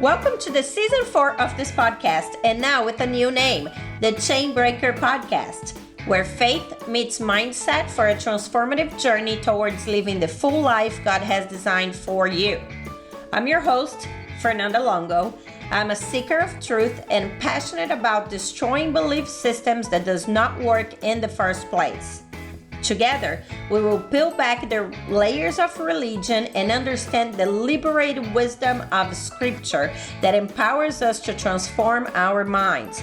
Welcome to the season 4 of this podcast, and now with a new name, the Chainbreaker Podcast, where faith meets mindset for a transformative journey towards living the full life God has designed for you. I'm your host, Fernanda Longo. I'm a seeker of truth and passionate about destroying belief systems that does not work in the first place. Together, we will peel back the layers of religion and understand the liberated wisdom of Scripture that empowers us to transform our minds.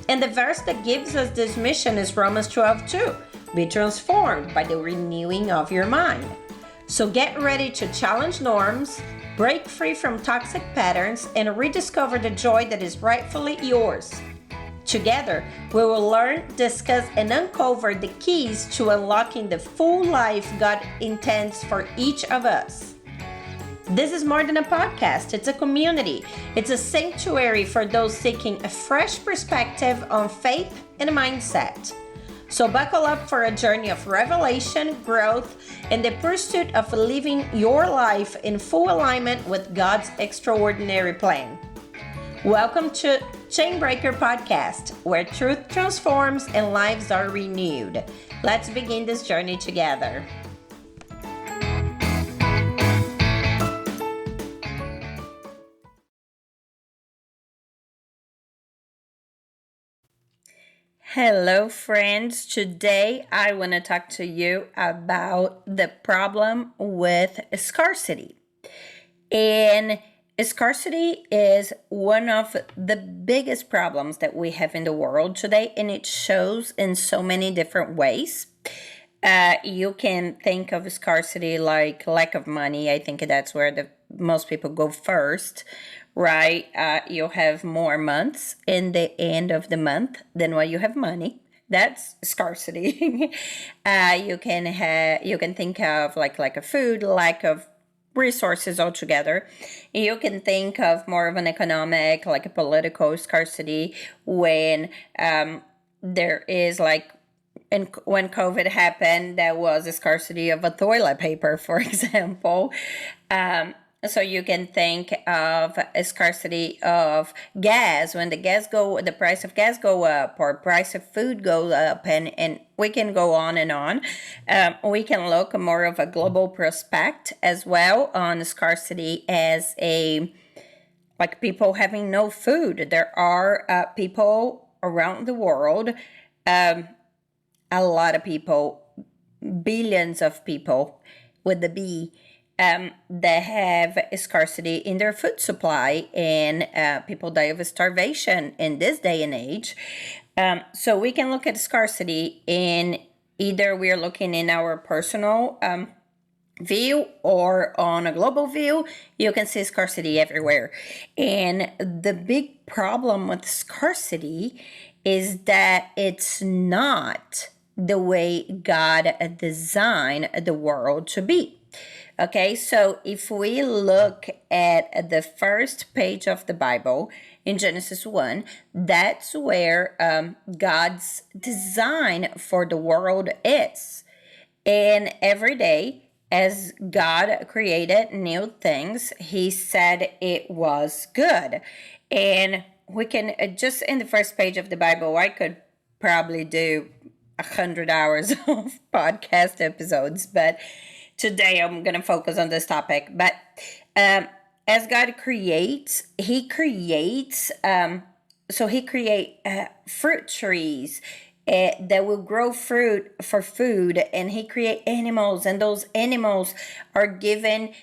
And the verse that gives us this mission is Romans 12:2. Be transformed by the renewing of your mind. So get ready to challenge norms, break free from toxic patterns, and rediscover the joy that is rightfully yours. Together, we will learn, discuss, and uncover the keys to unlocking the full life God intends for each of us. This is more than a podcast, it's a community. It's a sanctuary for those seeking a fresh perspective on faith and mindset. So buckle up for a journey of revelation, growth, and the pursuit of living your life in full alignment with God's extraordinary plan. Welcome to Chainbreaker Podcast, where truth transforms and lives are renewed. Let's begin this journey together. Hello, friends. Today I want to talk to you about the problem with scarcity. And scarcity is one of the biggest problems that we have in the world today, and it shows in so many different ways. You can think of scarcity like lack of money. I think that's where most people go first, right? You'll have more months in the end of the month than what you have money. That's scarcity. You can think of like a food, lack of resources altogether. You can think of more of an economic, like a political scarcity when there is when COVID happened, there was a scarcity of a toilet paper, for example. So you can think of a scarcity of gas when the price of gas go up, or price of food goes up, and we can go on and on. We can look more of a global prospect as well on scarcity as like people having no food. There are people around the world, a lot of people, billions of people with the B, that have a scarcity in their food supply, and people die of starvation in this day and age. So we can look at scarcity in either we're looking in our personal view or on a global view. You can see scarcity everywhere. And the big problem with scarcity is that it's not the way God designed the world to be. Okay, so if we look at the first page of the Bible in Genesis 1, that's where God's design for the world is. And every day, as God created new things, He said it was good. And we can, just in the first page of the Bible, I could probably do 100 hours of podcast episodes, but today I'm going to focus on this topic. But as God creates, He creates fruit trees that will grow fruit for food, and He create animals, and those animals are given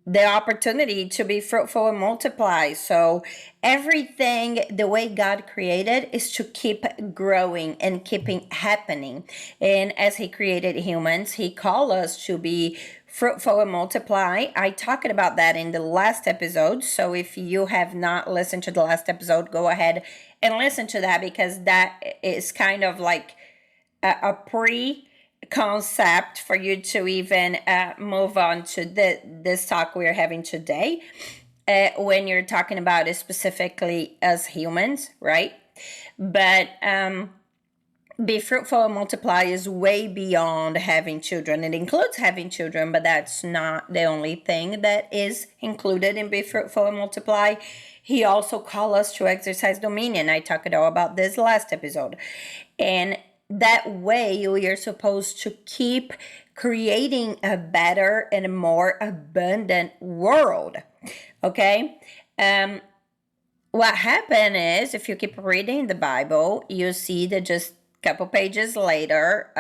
the opportunity to be fruitful and multiply. So everything, the way God created, is to keep growing and keeping happening. And as He created humans, He called us to be fruitful and multiply. I talked about that in the last episode. So if you have not listened to the last episode, go ahead and listen to that, because that is kind of like a concept for you to even move on to this talk we're having today, when you're talking about it specifically as humans, right? But Be fruitful and multiply is way beyond having children. It includes having children, but that's not the only thing that is included in be fruitful and multiply. He also calls us to exercise dominion. I talked all about this last episode. And that way we are supposed to keep creating a better and a more abundant world. Okay? What happened is, if you keep reading the Bible, you see that just a couple pages later,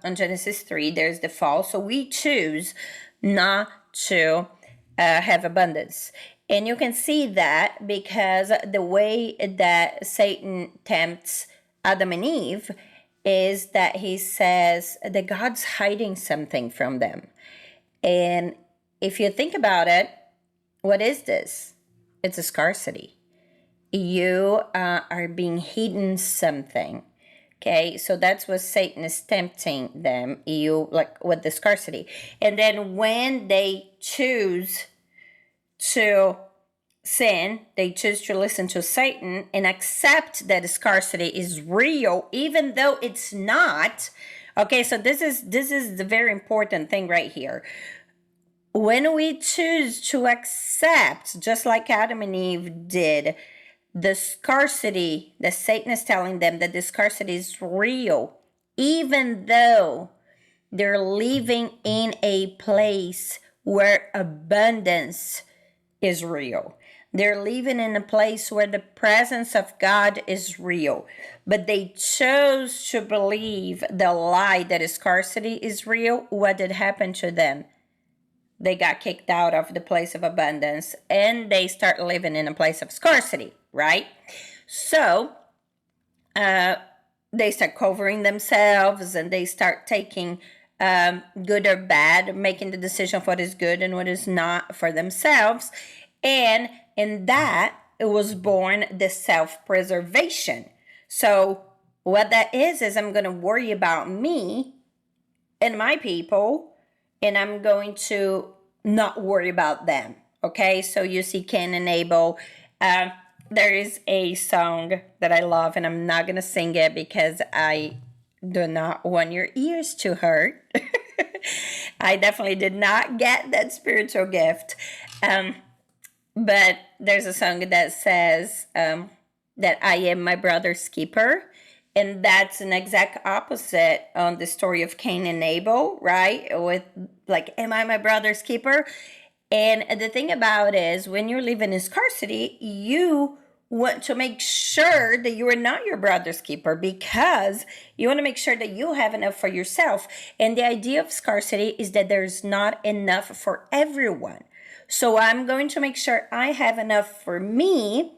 on Genesis 3, there's the fall. So we choose not to have abundance. And you can see that because the way that Satan tempts Adam and Eve is that he says that God's hiding something from them. And if you think about it, what is this? It's a scarcity. You are being hidden something. Okay, so that's what Satan is tempting them, you like with the scarcity. And then when they choose to sin, they choose to listen to Satan and accept that the scarcity is real, even though it's not. Okay, so this is the very important thing right here. When we choose to accept, just like Adam and Eve did, the scarcity that Satan is telling them that the scarcity is real, even though they're living in a place where abundance is real. They're living in a place where the presence of God is real. But they chose to believe the lie that scarcity is real. What did happen to them? They got kicked out of the place of abundance and they start living in a place of scarcity, right? So they start covering themselves and they start taking good or bad, making the decision of what is good and what is not for themselves. And in that, it was born the self-preservation. So what that is I'm going to worry about me and my people, and I'm going to not worry about them. Okay, so you see Cain and Abel. There is a song that I love, and I'm not going to sing it because I do not want your ears to hurt. I definitely did not get that spiritual gift. But there's a song that says that I am my brother's keeper. And that's an exact opposite on the story of Cain and Abel, right? With like, am I my brother's keeper? And the thing about it is, when you're living in scarcity, you want to make sure that you are not your brother's keeper because you want to make sure that you have enough for yourself. And the idea of scarcity is that there's not enough for everyone. So I'm going to make sure I have enough for me,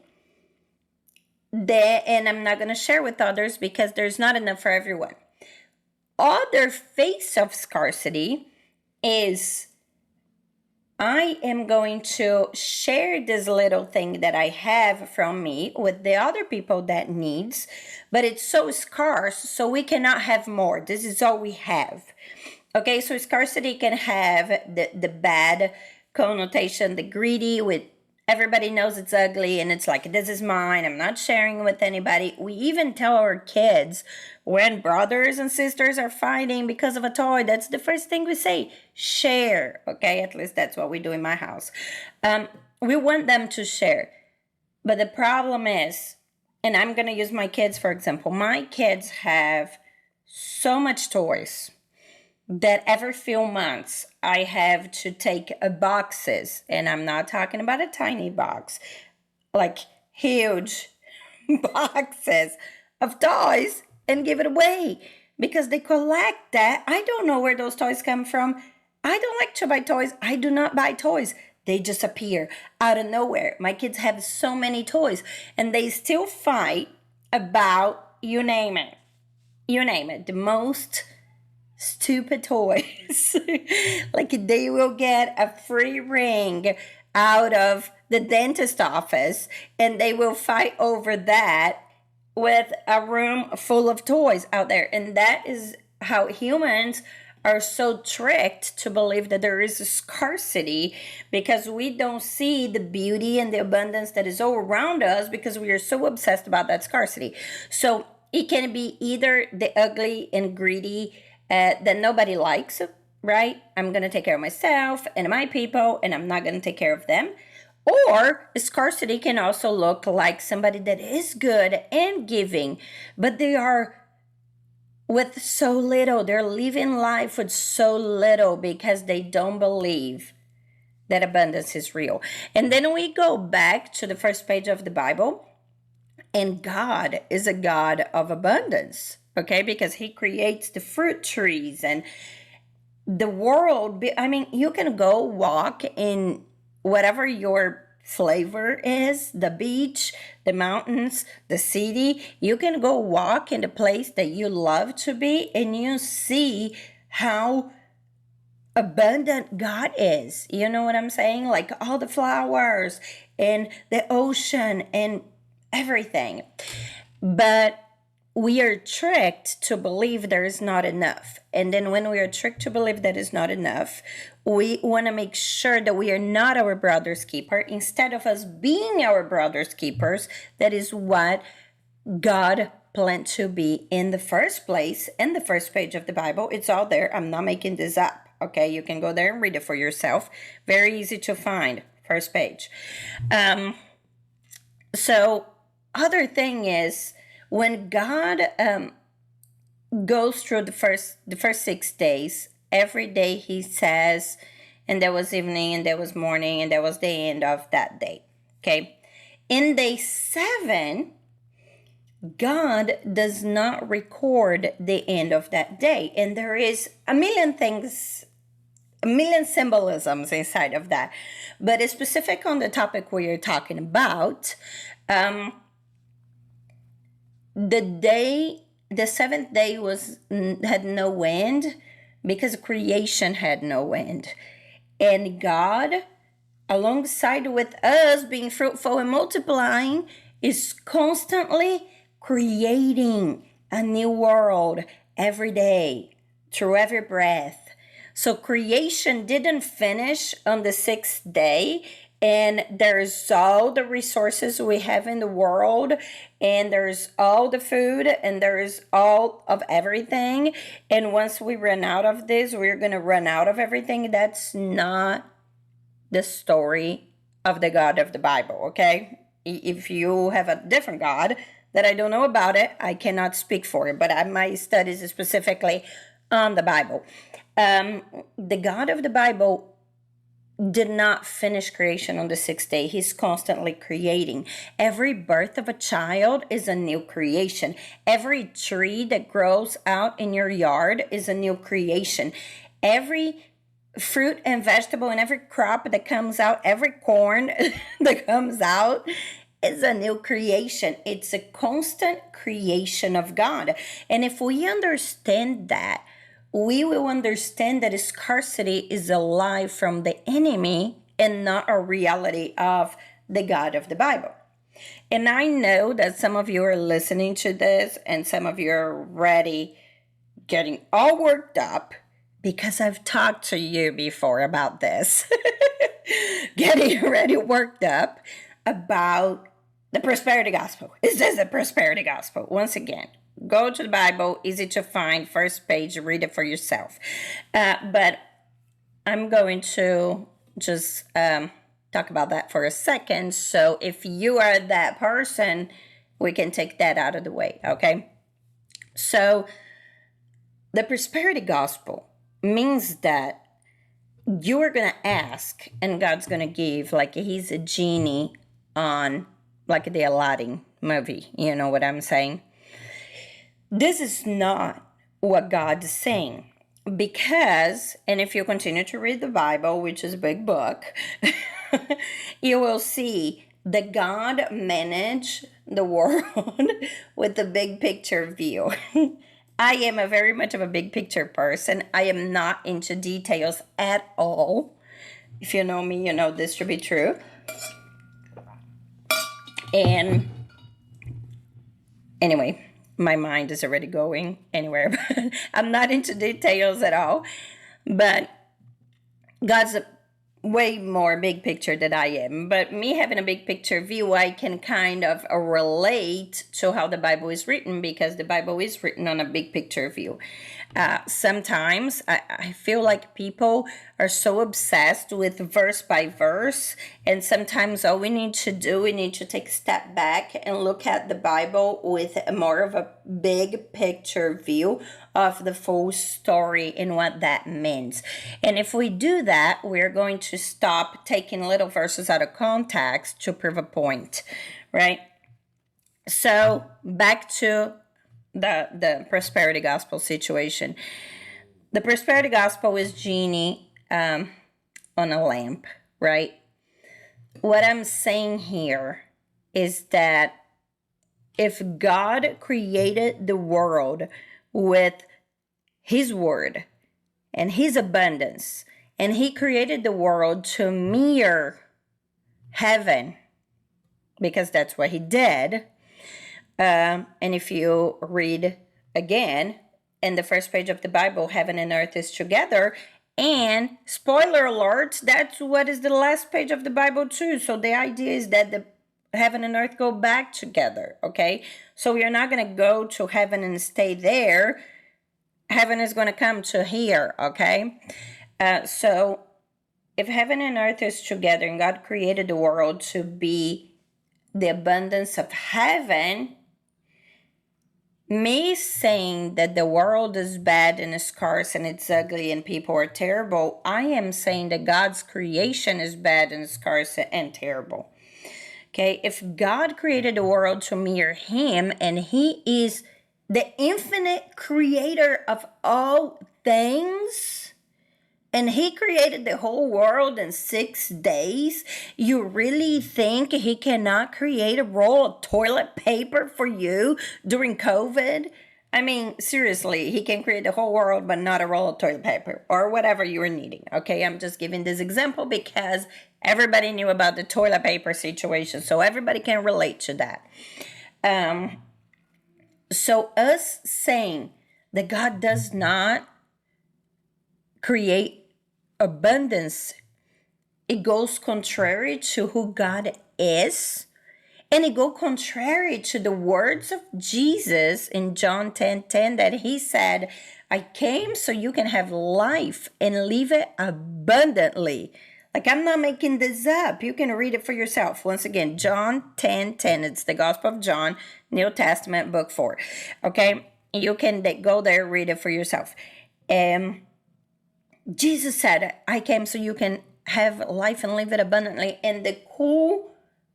and I'm not going to share with others because there's not enough for everyone. Other face of scarcity is I am going to share this little thing that I have from me with the other people that needs, but it's so scarce, so we cannot have more. This is all we have. Okay, so scarcity can have the bad connotation, the greedy, with everybody knows it's ugly and it's like, this is mine, I'm not sharing with anybody. We even tell our kids when brothers and sisters are fighting because of a toy, that's the first thing we say, share. Okay, at least that's what we do in my house. We want them to share. But the problem is, and I'm going to use my kids for example, my kids have so much toys that every few months I have to take boxes, and I'm not talking about a tiny box, like huge boxes of toys, and give it away because they collect that. I don't know where those toys come from. I don't like to buy toys. I do not buy toys. They just appear out of nowhere. My kids have so many toys and they still fight about, you name it. You name it. The most stupid toys. Like they will get a free ring out of the dentist office and they will fight over that with a room full of toys out there. And that is how humans are so tricked to believe that there is a scarcity because we don't see the beauty and the abundance that is all around us because we are so obsessed about that scarcity. So it can be either the ugly and greedy that nobody likes, right? I'm going to take care of myself and my people, and I'm not going to take care of them. Or scarcity can also look like somebody that is good and giving, but they are with so little. They're living life with so little because they don't believe that abundance is real. And then we go back to the first page of the Bible, and God is a God of abundance, okay? Because He creates the fruit trees and the world. I mean, you can go walk in whatever your flavor is, the beach, the mountains, the city. You can go walk in the place that you love to be, and you see how abundant God is. You know what I'm saying? Like all the flowers and the ocean and everything. But we are tricked to believe there is not enough. And then when we are tricked to believe that is not enough, we want to make sure that we are not our brother's keeper. Instead of us being our brother's keepers, that is what God planned to be in the first place. In the first page of the Bible, it's all there. I'm not making this up. Okay, you can go there and read it for yourself. Very easy to find. First page. So other thing is, when God goes through the first 6 days, every day He says, and there was evening, and there was morning, and there was the end of that day. Okay, in day 7, God does not record the end of that day, and there is a million things, a million symbolisms inside of that, but it's specific on the topic we are talking about. The seventh day had no wind because creation had no wind, and God, alongside with us being fruitful and multiplying, is constantly creating a new world every day through every breath. So creation didn't finish on the 6th day, and there's all the resources we have in the world, and there's all the food, and there's all of everything. And once we run out of this, we're going to run out of everything. That's not the story of the God of the Bible, okay? If you have a different God that I don't know about it, I cannot speak for it, but my studies is specifically on the Bible. The God of the Bible did not finish creation on the 6th day. He's constantly creating. Every birth of a child is a new creation. Every tree that grows out in your yard is a new creation. Every fruit and vegetable and every crop that comes out, every corn that comes out is a new creation. It's a constant creation of God. And if we understand that, we will understand that scarcity is a lie from the enemy and not a reality of the God of the Bible. And I know that some of you are listening to this, and some of you are already getting all worked up because I've talked to you before about this. Getting already worked up about the prosperity gospel. Is this a prosperity gospel? Once again, go to the Bible, easy to find, first page, read it for yourself. But I'm going to just talk about that for a second. So if you are that person, we can take that out of the way, okay? So the prosperity gospel means that you are going to ask and God's going to give, like He's a genie on, like the Aladdin movie. You know what I'm saying? This is not what God is saying, because, and if you continue to read the Bible, which is a big book, you will see that God managed the world with the big picture view. I am a very much of a big picture person. I am not into details at all. If you know me, you know this to be true. And anyway, my mind is already going anywhere. I'm not into details at all. But God's way more big picture than I am. But me having a big picture view, I can kind of relate to how the Bible is written, because the Bible is written on a big picture view. Sometimes I feel like people are so obsessed with verse by verse, and sometimes all we need to do, we need to take a step back and look at the Bible with more of a big picture view of the full story and what that means. And if we do that, we're going to stop taking little verses out of context to prove a point, right? So back to the prosperity gospel situation. The prosperity gospel is genie on a lamp, right? What I'm saying here is that if God created the world with his word and his abundance, and he created the world to mirror heaven, because that's what he did. And if you read again in the first page of the Bible, heaven and earth is together. And spoiler alert, that's what is the last page of the Bible too. So the idea is that the heaven and earth go back together, okay? So we are not going to go to heaven and stay there. Heaven is going to come to here, okay? So if heaven and earth is together and God created the world to be the abundance of heaven, me saying that the world is bad and scarce and it's ugly and people are terrible, I am saying that God's creation is bad and scarce and terrible. Okay, if God created the world to mirror him, and he is the infinite creator of all things, and he created the whole world in 6 days, you really think he cannot create a roll of toilet paper for you during COVID? I mean, seriously, he can create the whole world, but not a roll of toilet paper or whatever you are needing. Okay, I'm just giving this example because everybody knew about the toilet paper situation, so everybody can relate to that. So us saying that God does not create abundance, it goes contrary to who God is, and it goes contrary to the words of Jesus in John 10:10, that he said, I came so you can have life and live it abundantly. Like, I'm not making this up. You can read it for yourself. Once again, John 10:10. It's the Gospel of John, New Testament, book 4. Okay? You can go there, read it for yourself. Jesus said, I came so you can have life and live it abundantly. And the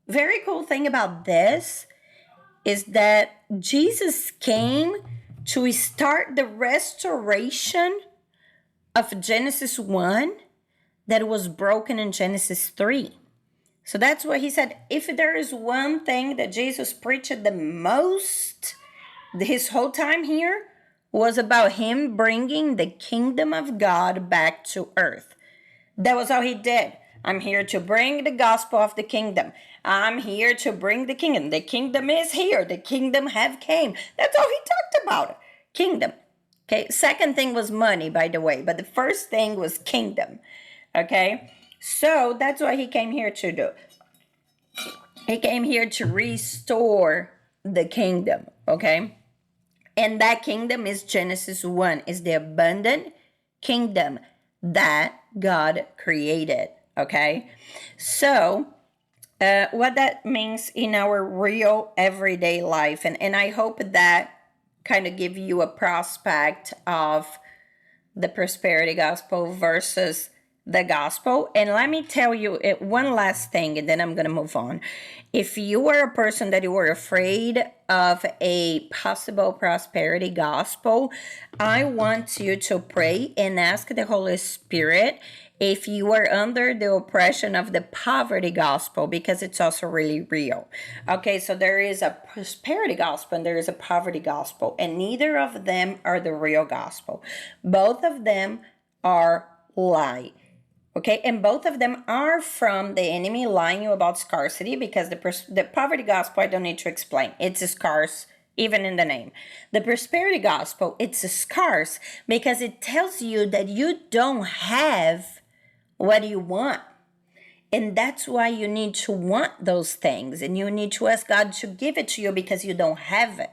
very cool thing about this is that Jesus came to start the restoration of Genesis 1 that was broken in Genesis 3. So that's what he said. If there is one thing that Jesus preached the most his whole time here, was about him bringing the kingdom of God back to earth. That was all he did. I'm here to bring the gospel of the kingdom. I'm here to bring the kingdom. The kingdom is here. The kingdom have came. That's all he talked about. Kingdom. Okay. Second thing was money, by the way. But the first thing was kingdom. Okay. So that's what he came here to do. He came here to restore the kingdom. Okay. And that kingdom is Genesis 1, is the abundant kingdom that God created, okay? So, what that means in our real everyday life, and I hope that kind of give you a prospect of the prosperity gospel versus the gospel. And let me tell you one last thing, and then I'm going to move on. If you are a person that you are afraid of a possible prosperity gospel, I want you to pray and ask the Holy Spirit if you are under the oppression of the poverty gospel, because it's also really real. Okay, so there is a prosperity gospel and there is a poverty gospel, and neither of them are the real gospel. Both of them are lie. Okay, and both of them are from the enemy lying you about scarcity, because the poverty gospel, I don't need to explain. It's scarce, even in the name. The prosperity gospel, it's scarce because it tells you that you don't have what you want. And that's why you need to want those things, and you need to ask God to give it to you because you don't have it.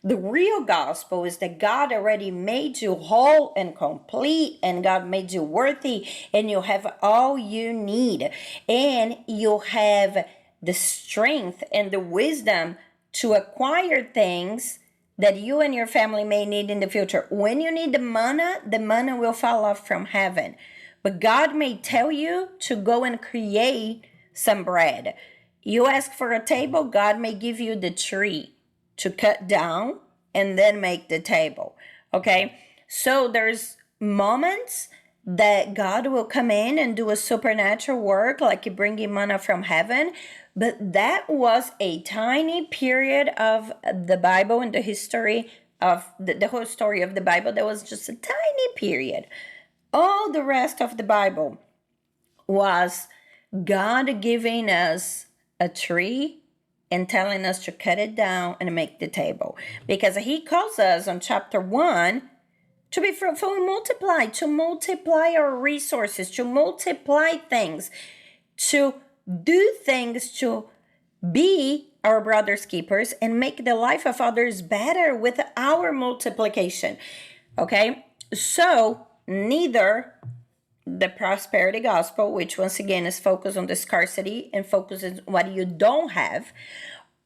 The real gospel is that God already made you whole and complete, and God made you worthy, and you have all you need, and you have the strength and the wisdom to acquire things that you and your family may need in the future. When you need the manna will fall off from heaven. But God may tell you to go and create some bread. You ask for a table, God may give you the tree to cut down and then make the table. Okay? So there's moments that God will come in and do a supernatural work, like bringing manna from heaven. But that was a tiny period of the Bible and the history of the whole story of the Bible. That was just a tiny period. All the rest of the Bible was God giving us a tree and telling us to cut it down and make the table. Because he calls us on chapter 1 to be fruitful and multiply, to multiply our resources, to multiply things, to do things to be our brother's keepers and make the life of others better with our multiplication. Okay? So, neither the prosperity gospel, which once again is focused on the scarcity and focuses on what you don't have,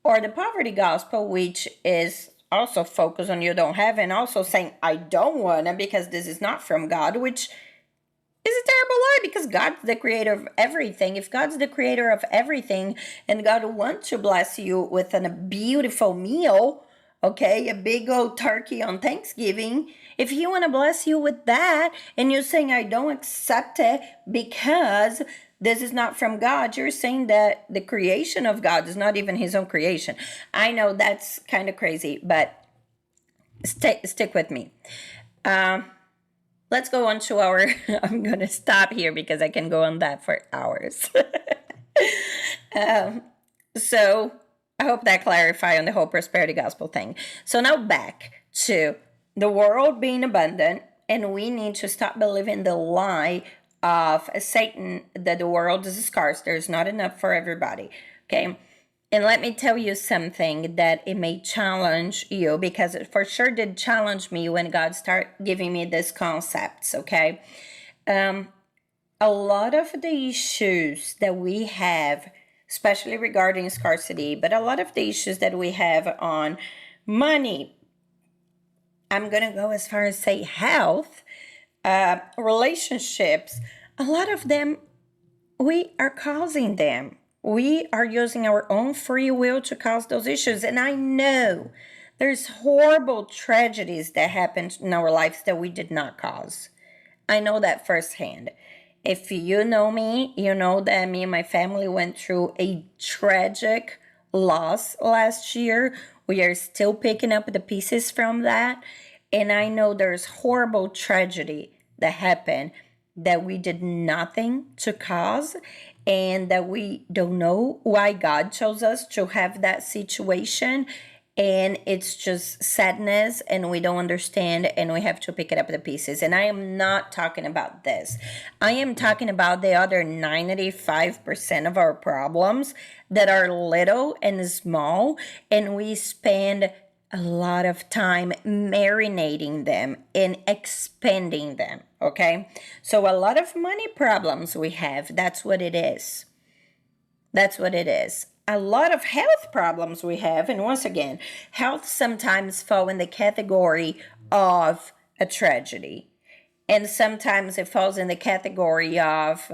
or the poverty gospel, which is also focused on you don't have and also saying I don't want it because this is not from God, which is a terrible lie, because God's the creator of everything. If God's the creator of everything and God wants to bless you with a beautiful meal, okay, a big old turkey on Thanksgiving, if he want to bless you with that and you're saying I don't accept it because this is not from God, you're saying that the creation of God is not even his own creation. I know that's kind of crazy, but stick with me. Let's go on to our, I'm going to stop here because I can go on that for hours. So I hope that clarified on the whole prosperity gospel thing. So now back to the world being abundant, and we need to stop believing the lie of Satan that the world is scarce. There's not enough for everybody. Okay. And let me tell you something that it may challenge you, because it for sure did challenge me when God started giving me these concepts, okay? A lot of the issues that we have, especially regarding scarcity, but a lot of the issues that we have on money, I'm going to go as far as say health, relationships, a lot of them, we are causing them. We are using our own free will to cause those issues. And I know there's horrible tragedies that happened in our lives that we did not cause. I know that firsthand. If you know me, you know that me and my family went through a tragic loss last year. We are still picking up the pieces from that. And I know there's horrible tragedy that happened that we did nothing to cause, and that we don't know why God chose us to have that situation. And it's just sadness, and we don't understand, and we have to pick it up the pieces. And I am not talking about this. I am talking about the other 95% of our problems that are little and small, and we spend a lot of time marinating them and expanding them, okay? So a lot of money problems we have, that's what it is. That's what it is. A lot of health problems we have, and once again, health sometimes fall in the category of a tragedy. And sometimes it falls in the category of,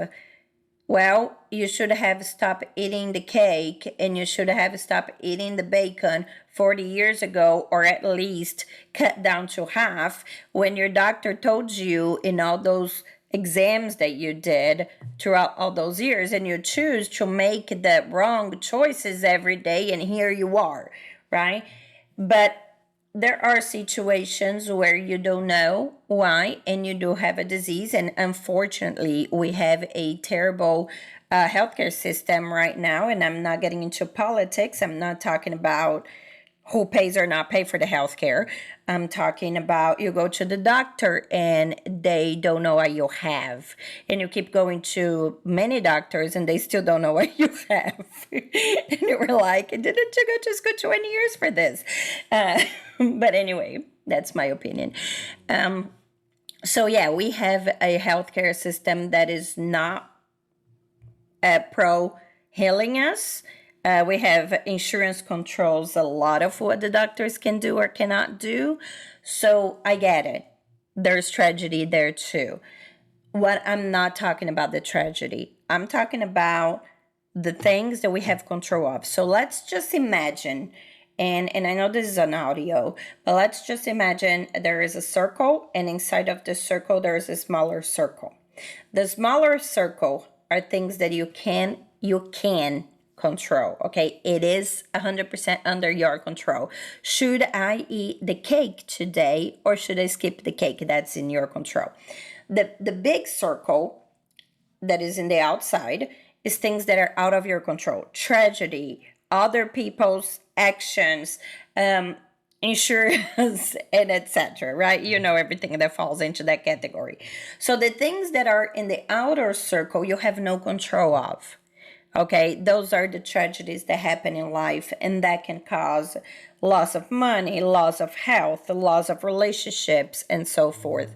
well, you should have stopped eating the cake and you should have stopped eating the bacon 40 years ago, or at least cut down to half when your doctor told you in all those exams that you did throughout all those years, and you choose to make the wrong choices every day, and here you are, right? But there are situations where you don't know why, and you do have a disease, and unfortunately we have a terrible healthcare system right now. And I'm not getting into politics, I'm not talking about who pays or not pay for the health care. I'm talking about you go to the doctor and they don't know what you have. And you keep going to many doctors and they still don't know what you have. And you were like, didn't you just go 20 years for this? But anyway, that's my opinion. So yeah, we have a healthcare system that is not pro healing us. We have insurance controls a lot of what the doctors can do or cannot do. So I get it. There's tragedy there too. What I'm not talking about the tragedy. I'm talking about the things that we have control of. So let's just imagine, and I know this is an audio, but let's just imagine there is a circle, and inside of the circle there is a smaller circle. The smaller circle are things that you can control. Okay, it is 100% under your control. Should I eat the cake today or should I skip the cake? That's in your control. The big circle that is in the outside is things that are out of your control. Tragedy, other people's actions, insurance, and etc. Right? You know everything that falls into that category. So the things that are in the outer circle, you have no control of. Okay, those are the tragedies that happen in life, and that can cause loss of money, loss of health, loss of relationships, and so forth.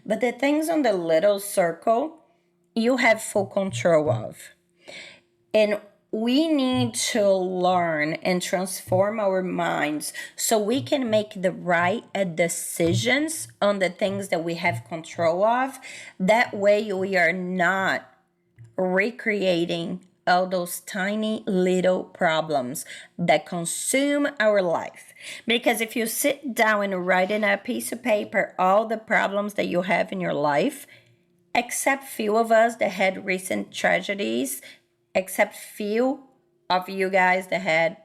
But the things on the little circle, you have full control of. And we need to learn and transform our minds so we can make the right decisions on the things that we have control of. That way, we are not recreating all those tiny little problems that consume our life. Because if you sit down and write in a piece of paper all the problems that you have in your life, except few of us that had recent tragedies, except few of you guys that had,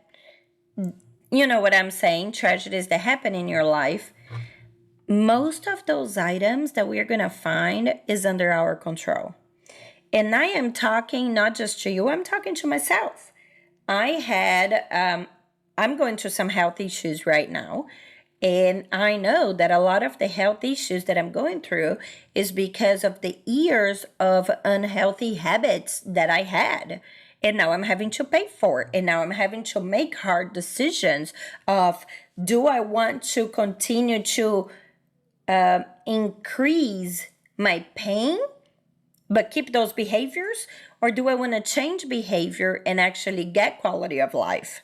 you know what I'm saying, tragedies that happen in your life, most of those items that we're going to find is under our control. And I am talking not just to you, I'm talking to myself. I'm going through some health issues right now. And I know that a lot of the health issues that I'm going through is because of the years of unhealthy habits that I had. And now I'm having to pay for it. And now I'm having to make hard decisions of, do I want to continue to increase my pain but keep those behaviors? Or do I want to change behavior and actually get quality of life?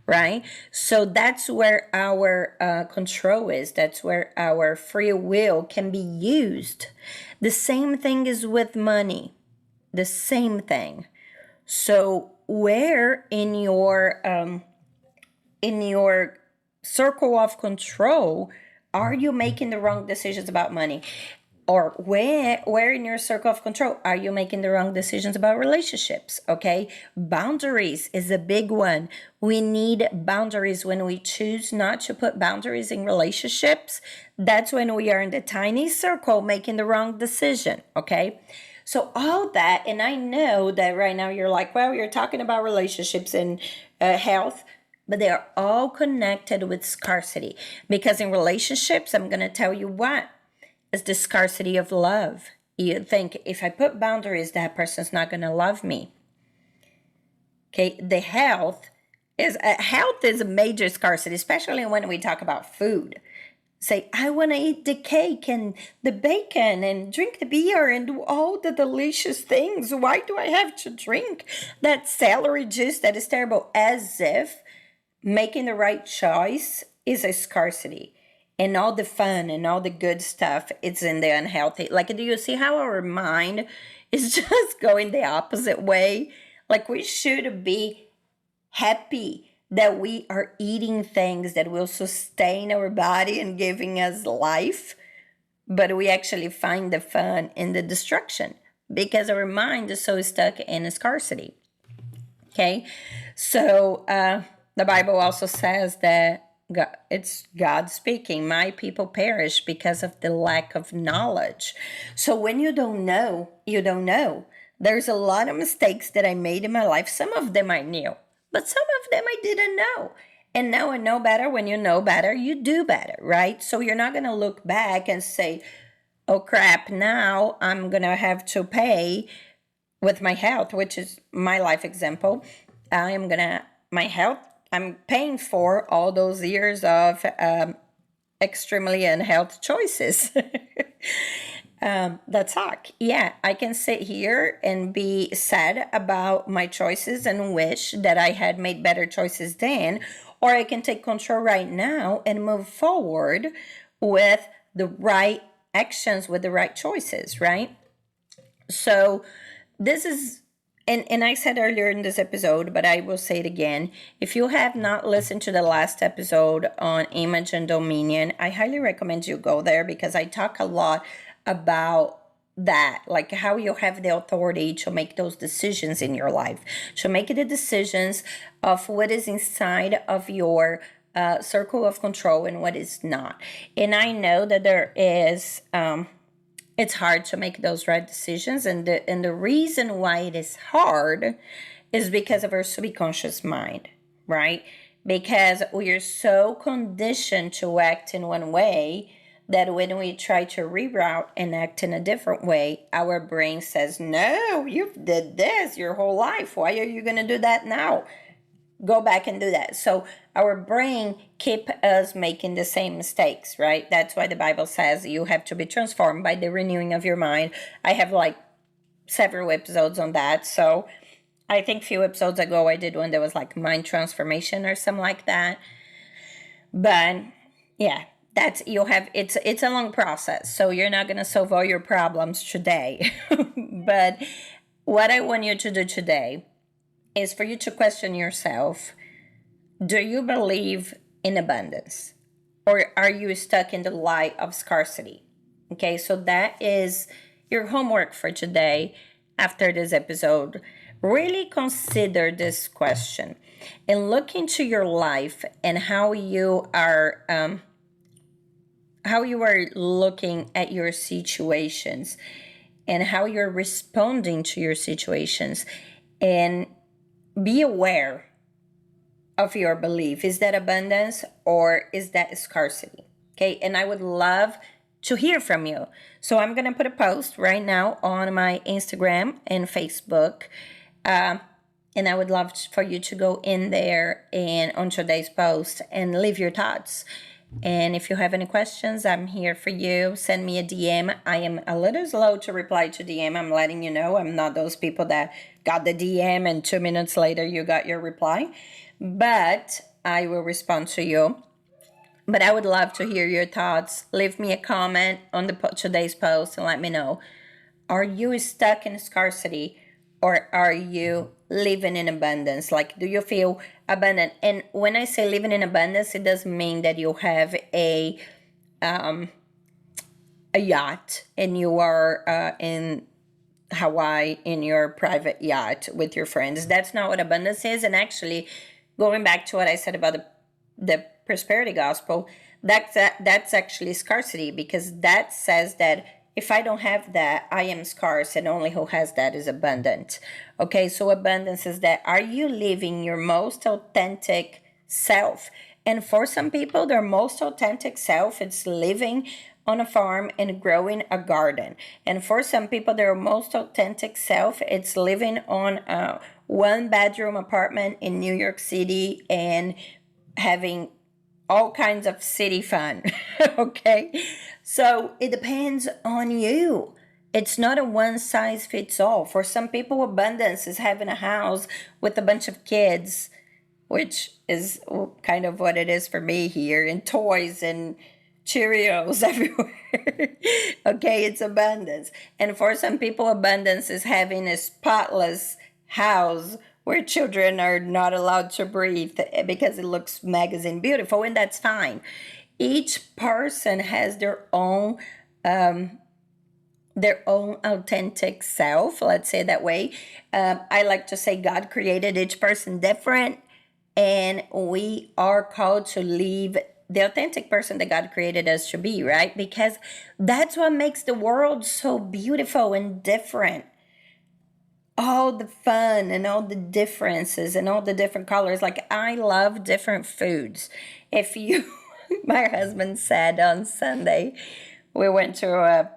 Right? So that's where our control is. That's where our free will can be used. The same thing is with money. The same thing. So where in your circle of control are you making the wrong decisions about money? Or where in your circle of control are you making the wrong decisions about relationships? Okay, boundaries is a big one. We need boundaries. When we choose not to put boundaries in relationships, that's when we are in the tiny circle making the wrong decision. Okay, so all that, and I know that right now you're like, well, you're talking about relationships and health, but they are all connected with scarcity. Because in relationships, I'm going to tell you what, is the scarcity of love. You think, if I put boundaries, that person's not going to love me. Okay, the health is a major scarcity, especially when we talk about food. Say, I want to eat the cake and the bacon and drink the beer and do all the delicious things. Why do I have to drink that celery juice that is terrible? As if making the right choice is a scarcity. And all the fun and all the good stuff, it's in the unhealthy. Like, do you see how our mind is just going the opposite way? Like, we should be happy that we are eating things that will sustain our body and giving us life. But we actually find the fun in the destruction because our mind is so stuck in a scarcity. Okay? So, the Bible also says that it's God speaking. My people perish because of the lack of knowledge. So when you don't know, you don't know. There's a lot of mistakes that I made in my life. Some of them I knew, but some of them I didn't know. And now I know better. When you know better, you do better, right? So you're not going to look back and say, oh crap, now I'm going to have to pay with my health, which is my life example. I am going to, my health, I'm paying for all those years of extremely unhealthy choices. That suck. Yeah, I can sit here and be sad about my choices and wish that I had made better choices then, or I can take control right now and move forward with the right actions, with the right choices, right? So this is, and I said earlier in this episode, but I will say it again. If you have not listened to the last episode on image and dominion, I highly recommend you go there because I talk a lot about that, like how you have the authority to make those decisions in your life, to make the decisions of what is inside of your circle of control and what is not. And I know that there is it's hard to make those right decisions, and the reason why it is hard is because of our subconscious mind, right? Because we are so conditioned to act in one way that when we try to reroute and act in a different way, our brain says, no, you've did this your whole life, why are you going to do that now? Go back and do that. So our brain keep us making the same mistakes, right? That's why the Bible says you have to be transformed by the renewing of your mind. I have like several episodes on that. So I think a few episodes ago I did one that was like mind transformation or something like that. But yeah, that's you have it's a long process. So you're not gonna solve all your problems today. But what I want you to do today is for you to question yourself. Do you believe in abundance? Or are you stuck in the lie of scarcity? Okay, so that is your homework for today after this episode. Really consider this question and look into your life and how you are looking at your situations and how you're responding to your situations, and be aware of your belief. Is that abundance or is that scarcity? Okay, and I would love to hear from you. So I'm gonna put a post right now on my Instagram and Facebook. And I would love for you to go in there and on today's post and leave your thoughts. And if you have any questions, I'm here for you. Send me a DM. I am a little slow to reply to DM. I'm letting you know. I'm not those people that got the DM and 2 minutes later you got your reply. But I will respond to you. But I would love to hear your thoughts. Leave me a comment on today's post and let me know. Are you stuck in scarcity or are you living in abundance? Like, do you feel abundant? And when I say living in abundance, it doesn't mean that you have a yacht and you are in Hawaii in your private yacht with your friends. That's not what abundance is. And actually, going back to what I said about the prosperity gospel, that's actually scarcity, because that says that if I don't have that, I am scarce, and only who has that is abundant. Okay, so abundance is that, are you living your most authentic self? And for some people, their most authentic self is living on a farm and growing a garden. And for some people, their most authentic self, it's living on a one-bedroom apartment in New York City and having all kinds of city fun. Okay, so it depends on you. It's not a one size fits all. For some people, abundance is having a house with a bunch of kids, which is kind of what it is for me here, and toys and Cheerios everywhere. Okay, it's abundance. And for some people, abundance is having a spotless house where children are not allowed to breathe because it looks magazine beautiful, and that's fine. Each person has their own authentic self, let's say that way. I like to say God created each person different, and we are called to live the authentic person that God created us to be, right? Because that's what makes the world so beautiful and different. all the fun and all the differences and all the different colors. Like, I love different foods. If you, my husband said on Sunday, we went to a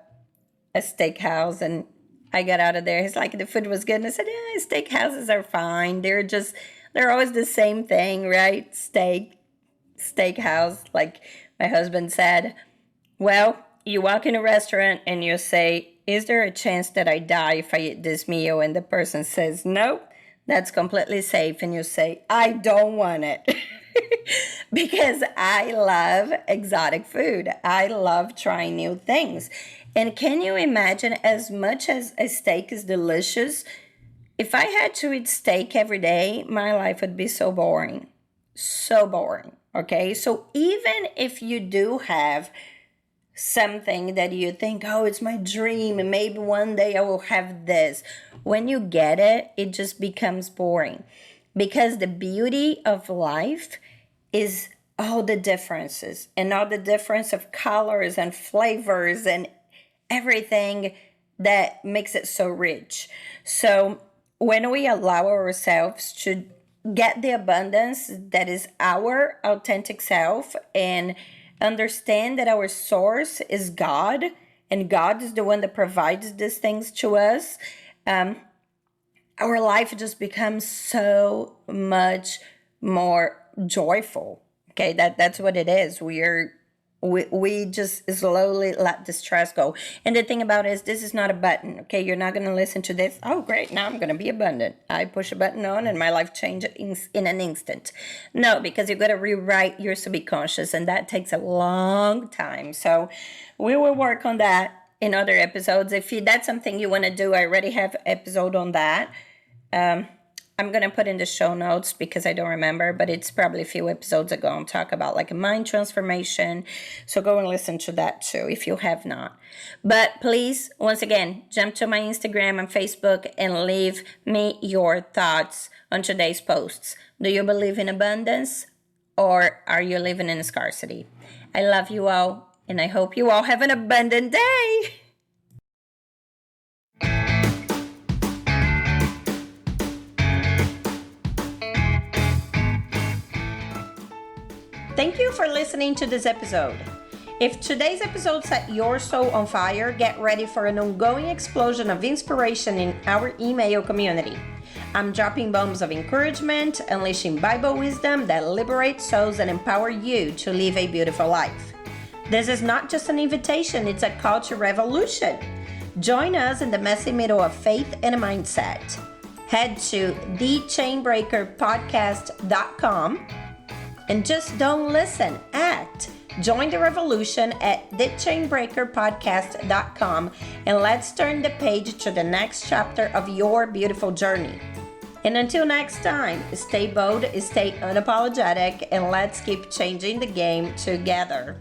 steakhouse and I got out of there. He's like, the food was good. And I said, yeah, steakhouses are fine. They're always the same thing, right? Steakhouse. Like my husband said, well, you walk in a restaurant and you say, is there a chance that I die if I eat this meal? And the person says, nope, that's completely safe. And you say, I don't want it. Because I love exotic food. I love trying new things. And can you imagine, as much as a steak is delicious, if I had to eat steak every day, my life would be so boring. So boring. Okay? So even if you do have something that you think, oh, it's my dream, and maybe one day I will have this, when you get it, it just becomes boring. Because the beauty of life is all the differences and all the difference of colors and flavors and everything that makes it so rich. So when we allow ourselves to get the abundance that is our authentic self and understand that our source is God and God is the one that provides these things to us, our life just becomes so much more joyful. Okay, that's what it is. We just slowly let the stress go. And the thing about it is, this is not a button. Okay, you're not going to listen to this. Oh, great, now I'm going to be abundant. I push a button on and my life changes in an instant. No, because you've got to rewrite your subconscious, and that takes a long time. So we will work on that in other episodes. If that's something you want to do, I already have an episode on that. I'm going to put in the show notes because I don't remember, but it's probably a few episodes ago. I'm talking about like a mind transformation. So go and listen to that too if you have not. But please, once again, jump to my Instagram and Facebook and leave me your thoughts on today's posts. Do you believe in abundance, or are you living in scarcity? I love you all, and I hope you all have an abundant day. Thank you for listening to this episode. If today's episode set your soul on fire, get ready for an ongoing explosion of inspiration in our email community. I'm dropping bombs of encouragement, unleashing Bible wisdom that liberates souls and empower you to live a beautiful life. This is not just an invitation, it's a call to revolution. Join us in the messy middle of faith and mindset. Head to thechainbreakerpodcast.com and just don't listen, act. Join the revolution at thechainbreakerpodcast.com, and let's turn the page to the next chapter of your beautiful journey. And until next time, stay bold, stay unapologetic, and let's keep changing the game together.